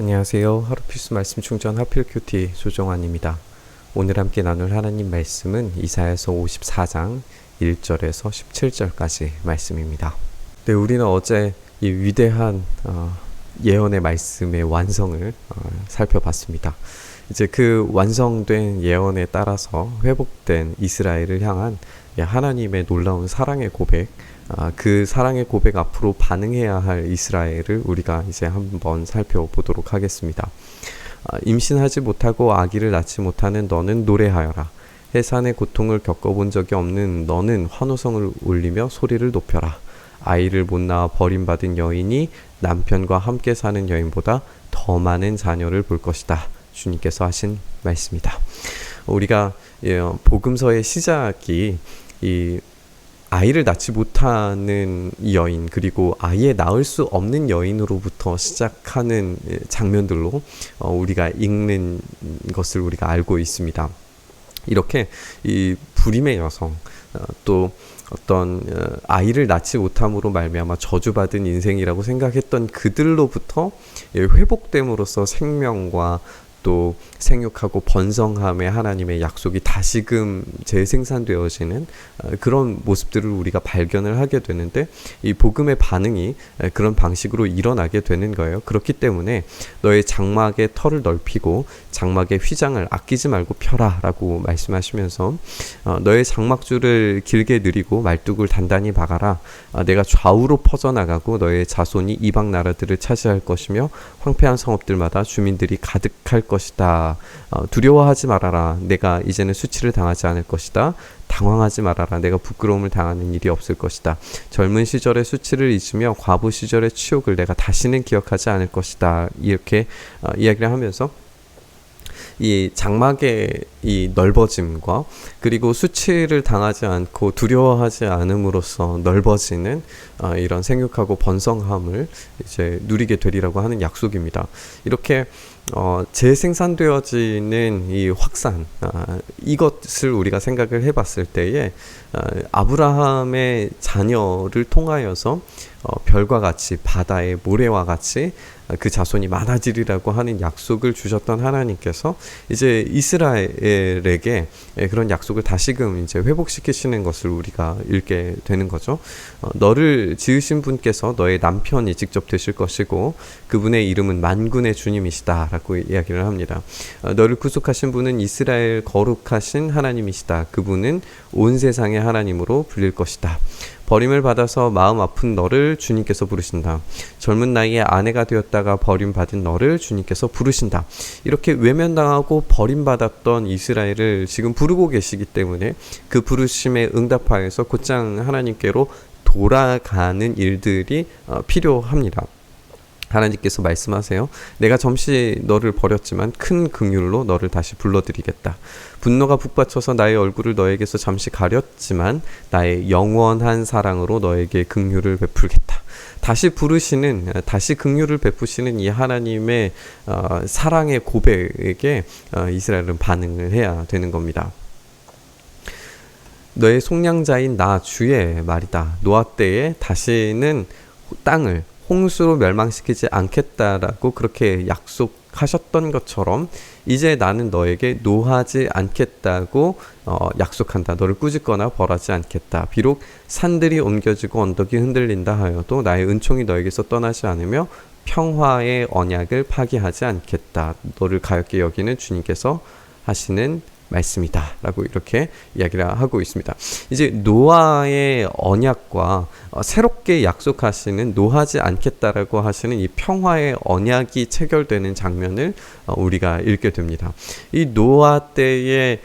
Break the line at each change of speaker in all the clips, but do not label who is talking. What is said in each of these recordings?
안녕하세요. 하루 필수 말씀 충전 하필 큐티 조정환입니다. 오늘 함께 나눌 하나님 말씀은 이사야서 54장 1절에서 17절까지 말씀입니다. 네, 우리는 어제 이 위대한 예언의 말씀의 완성을 살펴봤습니다. 이제 그 완성된 예언에 따라서 회복된 이스라엘을 향한 하나님의 놀라운 사랑의 고백, 그 사랑의 고백 앞으로 반응해야 할 이스라엘을 우리가 이제 한번 살펴보도록 하겠습니다. 임신하지 못하고 아기를 낳지 못하는 너는 노래하여라. 해산의 고통을 겪어본 적이 없는 너는 환호성을 울리며 소리를 높여라. 아이를 못 낳아 버림받은 여인이 남편과 함께 사는 여인보다 더 많은 자녀를 볼 것이다. 주님께서 하신 말씀이다. 우리가 복음서의 시작이 이 아이를 낳지 못하는 여인, 그리고 아예 낳을 수 없는 여인으로부터 시작하는 장면들로 우리가 읽는 것을 우리가 알고 있습니다. 이렇게 이 불임의 여성, 또 어떤 아이를 낳지 못함으로 말미암아 저주받은 인생이라고 생각했던 그들로부터 회복됨으로써 생명과 또 생육하고 번성함의 하나님의 약속이 다시금 재생산되어지는 그런 모습들을 우리가 발견을 하게 되는데, 이 복음의 반응이 그런 방식으로 일어나게 되는 거예요. 그렇기 때문에 너의 장막의 털을 넓히고 장막의 휘장을 아끼지 말고 펴라 라고 말씀하시면서 너의 장막줄을 길게 늘이고 말뚝을 단단히 박아라. 내가 좌우로 퍼져나가고 너의 자손이 이방 나라들을 차지할 것이며 황폐한 성읍들마다 주민들이 가득할 것이다. 두려워하지 말아라. 내가 이제는 수치를 당하지 않을 것이다. 당황하지 말아라. 내가 부끄러움을 당하는 일이 없을 것이다. 젊은 시절의 수치를 잊으며 과부 시절의 치욕을 내가 다시는 기억하지 않을 것이다. 이렇게 이야기를 하면서 이 장막의 이 넓어짐과 그리고 수치를 당하지 않고 두려워하지 않음으로써 넓어지는 이런 생육하고 번성함을 이제 누리게 되리라고 하는 약속입니다. 이렇게 재생산되어지는 이 확산, 이것을 우리가 생각을 해봤을 때에 아브라함의 자녀를 통하여서 별과 같이 바다의 모래와 같이 그 자손이 많아지리라고 하는 약속을 주셨던 하나님께서 이제 이스라엘에게 그런 약속을 다시금 이제 회복시키시는 것을 우리가 읽게 되는 거죠. 너를 지으신 분께서 너의 남편이 직접 되실 것이고 그분의 이름은 만군의 주님이시다 라고 이야기를 합니다. 너를 구속하신 분은 이스라엘 거룩하신 하나님이시다. 그분은 온 세상의 하나님으로 불릴 것이다. 버림을 받아서 마음 아픈 너를 주님께서 부르신다. 젊은 나이에 아내가 되었다가 버림받은 너를 주님께서 부르신다. 이렇게 외면당하고 버림받았던 이스라엘을 지금 부르고 계시기 때문에 그 부르심에 응답하여서 곧장 하나님께로 돌아가는 일들이 필요합니다. 하나님께서 말씀하세요. 내가 잠시 너를 버렸지만 큰 긍휼로 너를 다시 불러들이겠다. 분노가 북받쳐서 나의 얼굴을 너에게서 잠시 가렸지만 나의 영원한 사랑으로 너에게 긍휼을 베풀겠다. 다시 부르시는, 다시 긍휼을 베푸시는 이 하나님의 사랑의 고백에 이스라엘은 반응을 해야 되는 겁니다. 너의 속량자인 나 주의 말이다. 노아 때에 다시는 땅을 홍수로 멸망시키지 않겠다라고 그렇게 약속하셨던 것처럼 이제 나는 너에게 노하지 않겠다고 약속한다. 너를 꾸짖거나 벌하지 않겠다. 비록 산들이 옮겨지고 언덕이 흔들린다 하여도 나의 은총이 너에게서 떠나지 않으며 평화의 언약을 파기하지 않겠다. 너를 가엾게 여기는 주님께서 하시는 말씀이다 라고 이렇게 이야기를 하고 있습니다. 이제 노아의 언약과 새롭게 약속하시는 노하지 않겠다라고 하시는 이 평화의 언약이 체결되는 장면을 우리가 읽게 됩니다. 이 노아 때에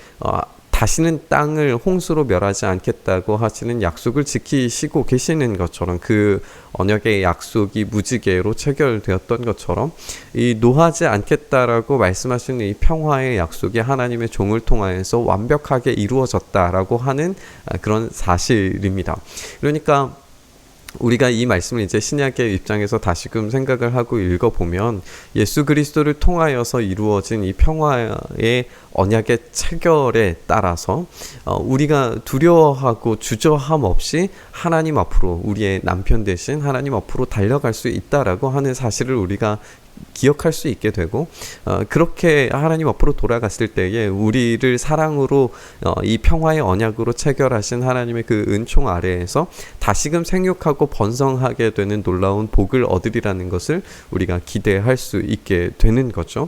다시는 땅을 홍수로 멸하지 않겠다고 하시는 약속을 지키시고 계시는 것처럼, 그 언약의 약속이 무지개로 체결되었던 것처럼 이 노하지 않겠다라고 말씀하시는 이 평화의 약속이 하나님의 종을 통하여서 완벽하게 이루어졌다라고 하는 그런 사실입니다. 그러니까 우리가 이 말씀을 이제 신약의 입장에서 다시금 생각을 하고 읽어보면 예수 그리스도를 통하여서 이루어진 이 평화의 언약의 체결에 따라서 우리가 두려워하고 주저함 없이 하나님 앞으로, 우리의 남편 대신 하나님 앞으로 달려갈 수 있다라고 하는 사실을 우리가 기억할 수 있게 되고 그렇게 하나님 앞으로 돌아갔을 때에 우리를 사랑으로 이 평화의 언약으로 체결하신 하나님의 그 은총 아래에서 다시금 생육하고 번성하게 되는 놀라운 복을 얻으리라는 것을 우리가 기대할 수 있게 되는 거죠.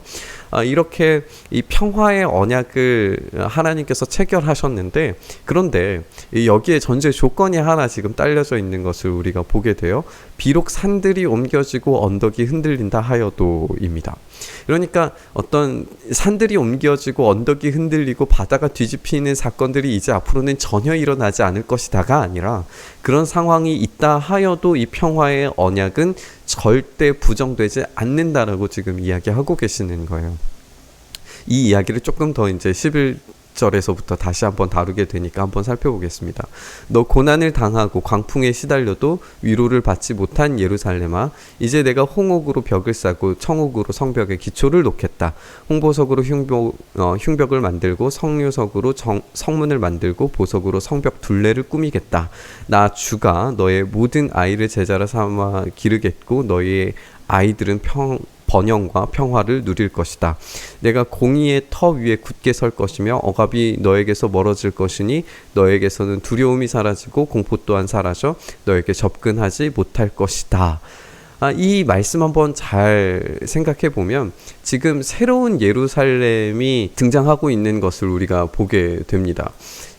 이렇게 이 평화의 언약을 하나님께서 체결하셨는데, 그런데 여기에 전제 조건이 하나 지금 딸려져 있는 것을 우리가 보게 돼요. 비록 산들이 옮겨지고 언덕이 흔들린다 하여도입니다. 그러니까 어떤 산들이 옮겨지고 언덕이 흔들리고 바다가 뒤집히는 사건들이 이제 앞으로는 전혀 일어나지 않을 것이다가 아니라, 그런 상황이 있다 하여도 이 평화의 언약은 절대 부정되지 않는다라고 지금 이야기하고 계시는 거예요. 이 이야기를 조금 더 이제 11절에서부터 다시 한번 다루게 되니까 한번 살펴보겠습니다. 너 고난을 당하고 광풍에 시달려도 위로를 받지 못한 예루살렘아, 이제 내가 홍옥으로 벽을 쌓고 청옥으로 성벽에 기초를 놓겠다. 홍보석으로 흉벽을 만들고 성류석으로 성문을 만들고 보석으로 성벽 둘레를 꾸미겠다. 나 주가 너의 모든 아이를 제자로 삼아 기르겠고 너희의 아이들은 번영과 평화를 누릴 것이다. 내가 공의의 터 위에 굳게 설 것이며 억압이 너에게서 멀어질 것이니 너에게서는 두려움이 사라지고 공포 또한 사라져 너에게 접근하지 못할 것이다. 이 말씀 한번 잘 생각해 보면 지금 새로운 예루살렘이 등장하고 있는 것을 우리가 보게 됩니다.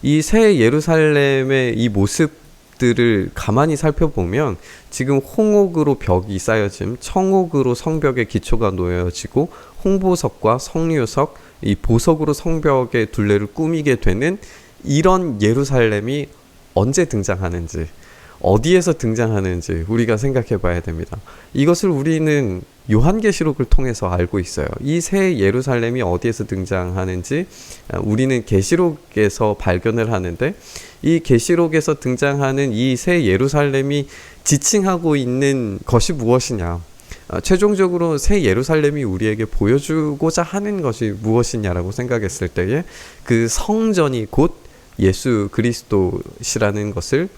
이 새 예루살렘의 이 모습들을 가만히 살펴보면 지금 홍옥으로 벽이 쌓여짐, 청옥으로 성벽의 기초가 놓여지고 홍보석과 성류석, 이 보석으로 성벽의 둘레를 꾸미게 되는 이런 예루살렘이 언제 등장하는지, 어디에서 등장하는지 우리가 생각해 봐야 됩니다. 이것을 우리는 요한계시록을 통해서 알고 있어요. 이 새 예루살렘이 어디에서 등장하는지 우리는 계시록에서 발견을 하는데, 이 계시록에서 등장하는 이 새 예루살렘이 지칭하고 있는 것이 무엇이냐, 최종적으로 새 예루살렘이 우리에게 보여주고자 하는 것이 무엇이냐라고 생각했을 때에 그 성전이 곧 예수 그리스도시라는 것을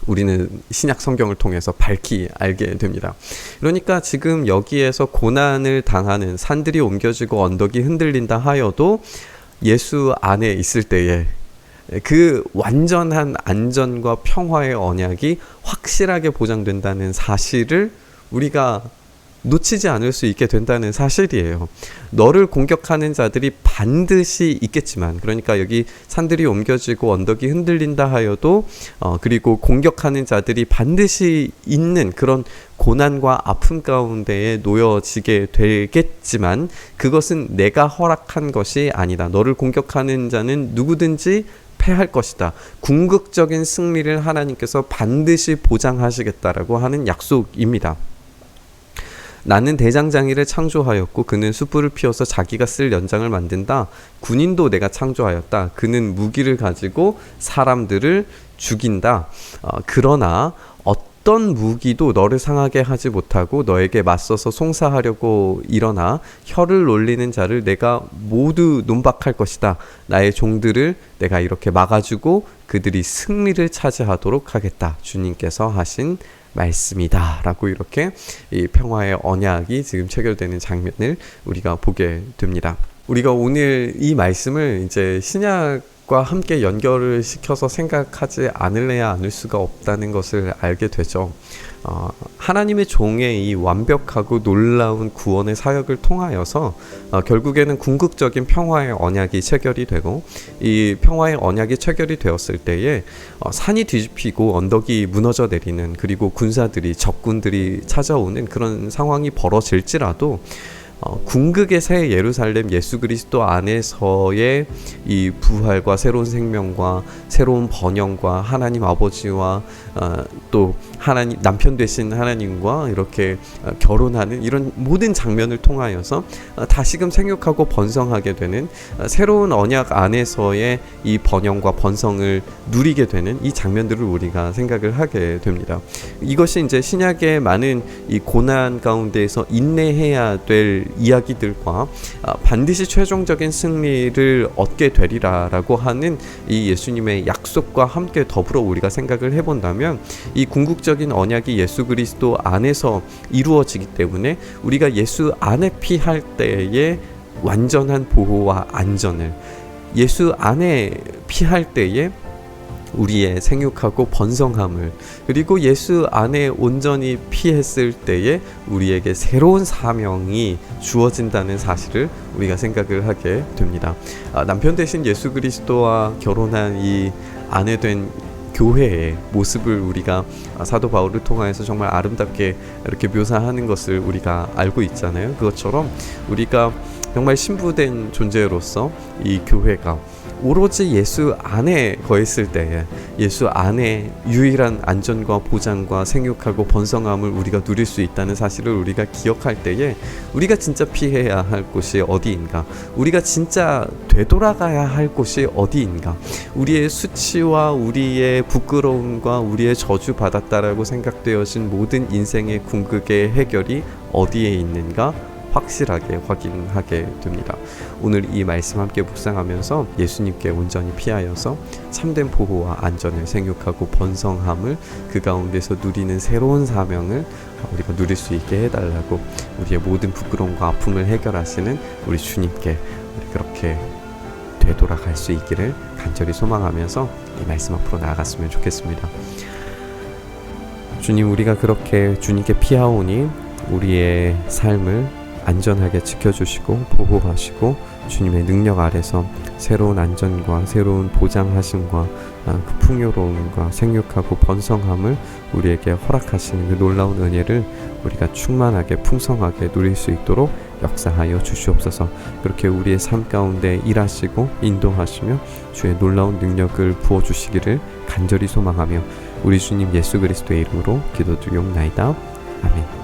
우리는 신약 성경을 통해서 밝히 알게 됩니다. 그러니까 지금 여기에서 고난을 당하는, 산들이 옮겨지고 언덕이 흔들린다 하여도 예수 안에 있을 때에 그 완전한 안전과 평화의 언약이 확실하게 보장된다는 사실을 우리가 놓치지 않을 수 있게 된다는 사실이에요. 너를 공격하는 자들이 반드시 있겠지만, 그러니까 여기 산들이 옮겨지고 언덕이 흔들린다 하여도 그리고 공격하는 자들이 반드시 있는 그런 고난과 아픔 가운데에 놓여지게 되겠지만, 그것은 내가 허락한 것이 아니다. 너를 공격하는 자는 누구든지 패할 것이다. 궁극적인 승리를 하나님께서 반드시 보장하시겠다라고 하는 약속입니다. 나는 대장장이를 창조하였고 그는 숯불을 피워서 자기가 쓸 연장을 만든다. 군인도 내가 창조하였다. 그는 무기를 가지고 사람들을 죽인다. 그러나 어떤 무기도 너를 상하게 하지 못하고 너에게 맞서서 송사하려고 일어나 혀를 놀리는 자를 내가 모두 논박할 것이다. 나의 종들을 내가 이렇게 막아주고 그들이 승리를 차지하도록 하겠다. 주님께서 하신 말씀이다 라고 이렇게 이 평화의 언약이 지금 체결되는 장면을 우리가 보게 됩니다. 우리가 오늘 이 말씀을 이제 신약과 함께 연결을 시켜서 생각하지 않을래야 않을 수가 없다는 것을 알게 되죠. 하나님의 종의 이 완벽하고 놀라운 구원의 사역을 통하여서 결국에는 궁극적인 평화의 언약이 체결이 되고, 이 평화의 언약이 체결이 되었을 때에 산이 뒤집히고 언덕이 무너져 내리는, 그리고 군사들이, 적군들이 찾아오는 그런 상황이 벌어질지라도 궁극의 새 예루살렘 예수 그리스도 안에서의 이 부활과 새로운 생명과 새로운 번영과 하나님 아버지와 또 하나님 남편 되신 하나님과 이렇게 결혼하는 이런 모든 장면을 통하여서 다시금 생육하고 번성하게 되는 새로운 언약 안에서의 이 번영과 번성을 누리게 되는 이 장면들을 우리가 생각을 하게 됩니다. 이것이 이제 신약의 많은 이 고난 가운데에서 인내해야 될 이야기들과 반드시 최종적인 승리를 얻게 되리라라고 하는 이 예수님의 약속과 함께 더불어 우리가 생각을 해본다면 이 궁극적인 언약이 예수 그리스도 안에서 이루어지기 때문에 우리가 예수 안에 피할 때에 완전한 보호와 안전을, 예수 안에 피할 때에 우리의 생육하고 번성함을, 그리고 예수 안에 온전히 피했을 때에 우리에게 새로운 사명이 주어진다는 사실을 우리가 생각을 하게 됩니다. 남편 대신 예수 그리스도와 결혼한 이 아내 된 교회의 모습을 우리가 사도 바울을 통하여서 정말 아름답게 이렇게 묘사하는 것을 우리가 알고 있잖아요. 그것처럼 우리가 정말 신부된 존재로서 이 교회가 오로지 예수 안에 거했을 때에 예수 안에 유일한 안전과 보장과 생육하고 번성함을 우리가 누릴 수 있다는 사실을 우리가 기억할 때에 우리가 진짜 피해야 할 곳이 어디인가, 우리가 진짜 되돌아가야 할 곳이 어디인가, 우리의 수치와 우리의 부끄러움과 우리의 저주받았다라고 생각되어진 모든 인생의 궁극의 해결이 어디에 있는가 확실하게 확인하게 됩니다. 오늘 이 말씀 함께 묵상하면서 예수님께 온전히 피하여서 참된 보호와 안전을 생육하고 번성함을 그 가운데서 누리는 새로운 사명을 우리가 누릴 수 있게 해달라고, 우리의 모든 부끄러움과 아픔을 해결하시는 우리 주님께 우리 그렇게 되돌아갈 수 있기를 간절히 소망하면서 이 말씀 앞으로 나아갔으면 좋겠습니다. 주님, 우리가 그렇게 주님께 피하오니 우리의 삶을 안전하게 지켜주시고 보호하시고 주님의 능력 아래서 새로운 안전과 새로운 보장하심과 그 풍요로움과 생육하고 번성함을 우리에게 허락하시는 그 놀라운 은혜를 우리가 충만하게 풍성하게 누릴 수 있도록 역사하여 주시옵소서. 그렇게 우리의 삶 가운데 일하시고 인도하시며 주의 놀라운 능력을 부어주시기를 간절히 소망하며 우리 주님 예수 그리스도의 이름으로 기도드리옵나이다. 아멘.